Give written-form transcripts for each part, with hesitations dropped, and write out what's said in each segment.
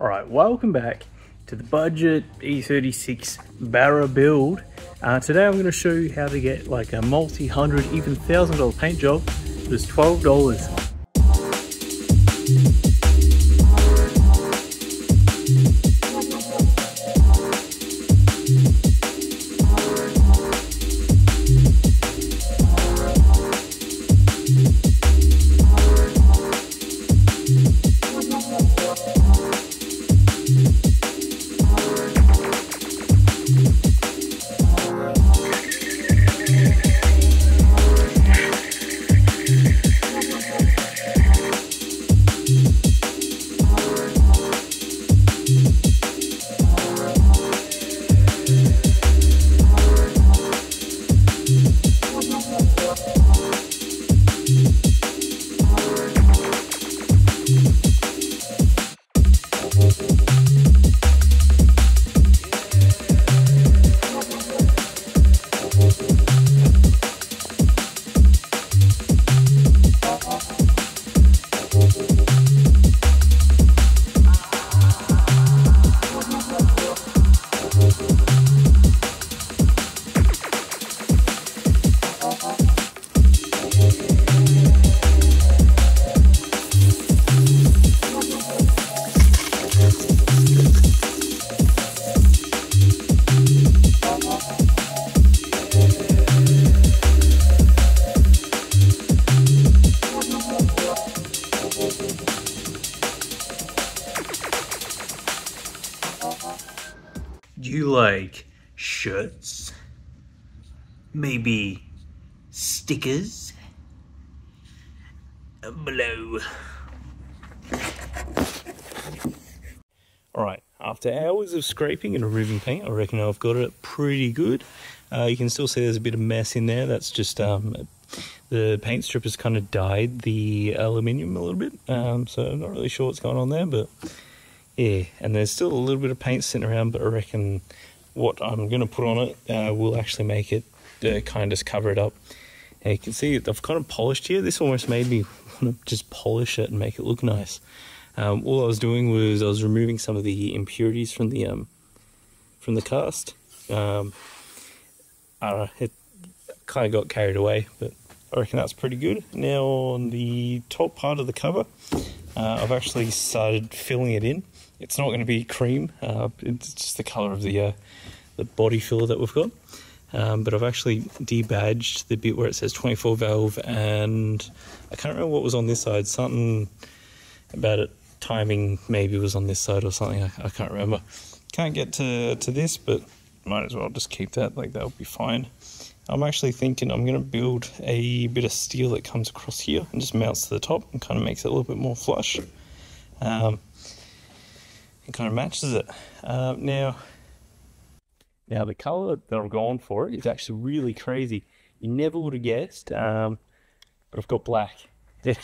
Alright, welcome back to the budget E36 Barra build. Today I'm going to show you how to get like a multi-hundred, even $1,000 paint job for just $12. Do you like shirts? Maybe stickers? Below. Alright, after hours of scraping and removing paint, I reckon I've got it pretty good. You can still see there's a bit of mess in there. That's just the paint strip has kind of dyed the aluminium a little bit. So I'm not really sure what's going on there, but yeah, and there's still a little bit of paint sitting around, but I reckon what I'm going to put on it will actually make it kind of cover it up. And you can see I've kind of polished here. This almost made me want to just polish it and make it look nice. All I was doing was I was removing some of the impurities from the cast. I don't know, it kind of got carried away, but I reckon that's pretty good. Now on the top part of the cover, I've actually started filling it in. It's not going to be cream, it's just the colour of the body filler that we've got. But I've actually debadged the bit where it says 24 valve, and I can't remember what was on this side. Something about it, timing maybe was on this side or something, I can't remember. Can't get to this, but might as well just keep that, like that'll be fine. I'm actually thinking I'm going to build a bit of steel that comes across here and just mounts to the top and kind of makes it a little bit more flush. It kind of matches it. Now the colour that I've gone for is actually really crazy. You never would have guessed, but I've got black. This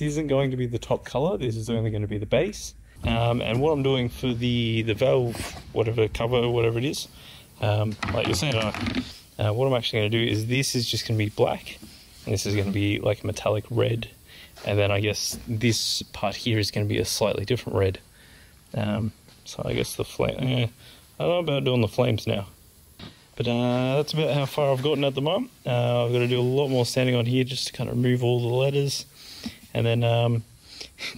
isn't going to be the top colour, this is only going to be the base. And what I'm doing for the valve, whatever cover, whatever it is, like you're saying, what I'm actually going to do is this is just going to be black, and this is going to be like a metallic red, and then I guess this part here is going to be a slightly different red. So I guess the flame, I don't know about doing the flames now, but that's about how far I've gotten at the moment. I've got to do a lot more sanding on here just to kind of remove all the letters, and then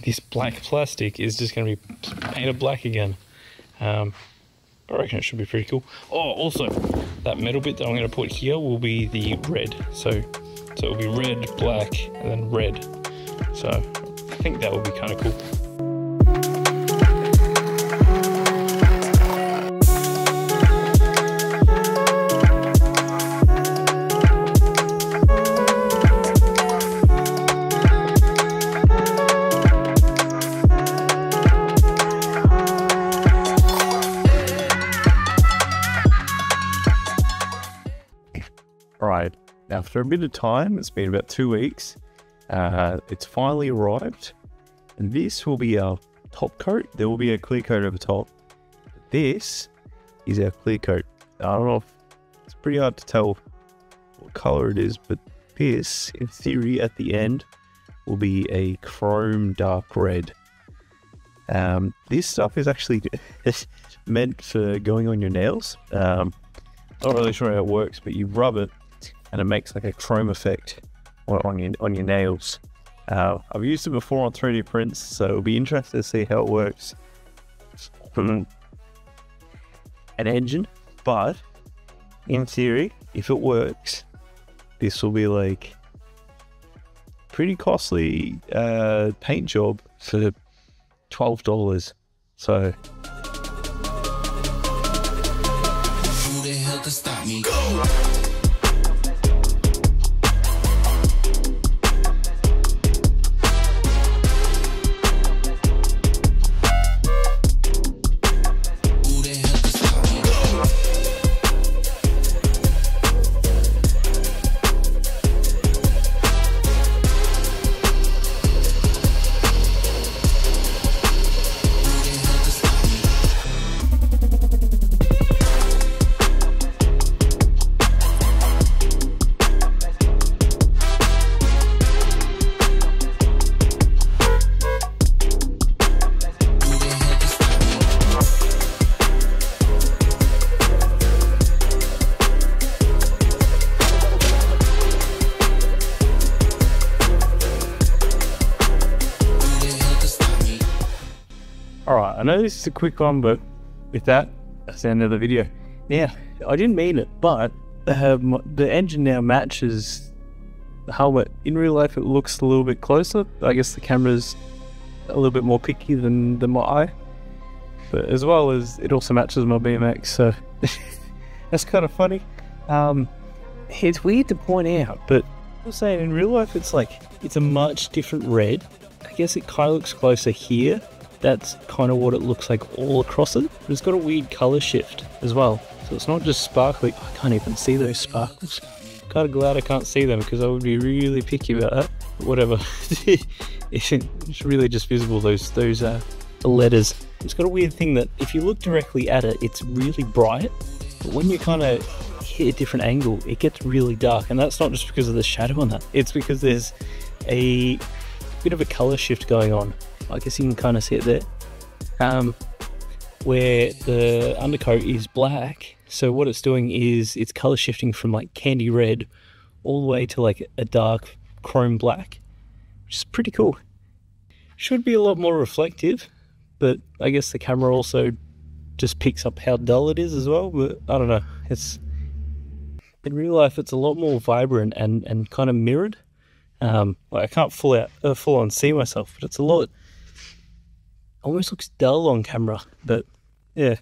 this black plastic is just going to be painted black again. I reckon it should be pretty cool. Oh, also, that metal bit that I'm going to put here will be the red. So it'll be red, black, and then red. So I think that will be kind of cool. Alright, after a bit of time, it's been about 2 weeks, it's finally arrived, and this will be our top coat. There will be a clear coat over top. This is our clear coat. I don't know if it's pretty hard to tell what color it is, but this, in theory, at the end, will be a chrome dark red. This stuff is actually meant for going on your nails. Not really sure how it works, but you rub it and it makes like a chrome effect on your nails. I've used it before on 3D prints, so it'll be interesting to see how it works from an engine. But in theory, if it works, this will be like pretty costly paint job for $12. So who the hell can stop me? Go! Alright, I know this is a quick one, but with that, that's the end of the video. Yeah, I didn't mean it, but the engine now matches the helmet. In real life, it looks a little bit closer. I guess the camera's a little bit more picky than my eye. But as well as it also matches my BMX, so that's kind of funny. It's weird to point out, but I'm saying in real life, it's like, it's a much different red. I guess it kind of looks closer here. That's kind of what it looks like all across it. But it's got a weird color shift as well. So it's not just sparkly. I can't even see those sparkles. Kind of glad I can't see them because I would be really picky about that. But whatever. It's really just visible, those letters. It's got a weird thing that if you look directly at it, it's really bright. But when you kind of hit a different angle, it gets really dark. And that's not just because of the shadow on that. It's because there's a bit of a color shift going on. I guess you can kind of see it there, where the undercoat is black. So what it's doing is it's color shifting from like candy red all the way to like a dark chrome black, which is pretty cool. Should be a lot more reflective, but I guess the camera also just picks up how dull it is as well. But I don't know, it's in real life it's a lot more vibrant and kind of mirrored. Like I can't full on see myself, but it's a lot. Almost looks dull on camera, but yeah,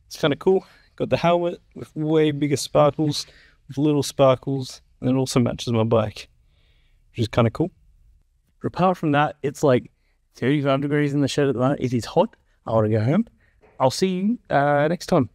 it's kind of cool. Got the helmet with way bigger sparkles, with little sparkles, and it also matches my bike, which is kind of cool. But apart from that, it's like 35 degrees in the shed at the moment. It is hot. I want to go home. I'll see you next time.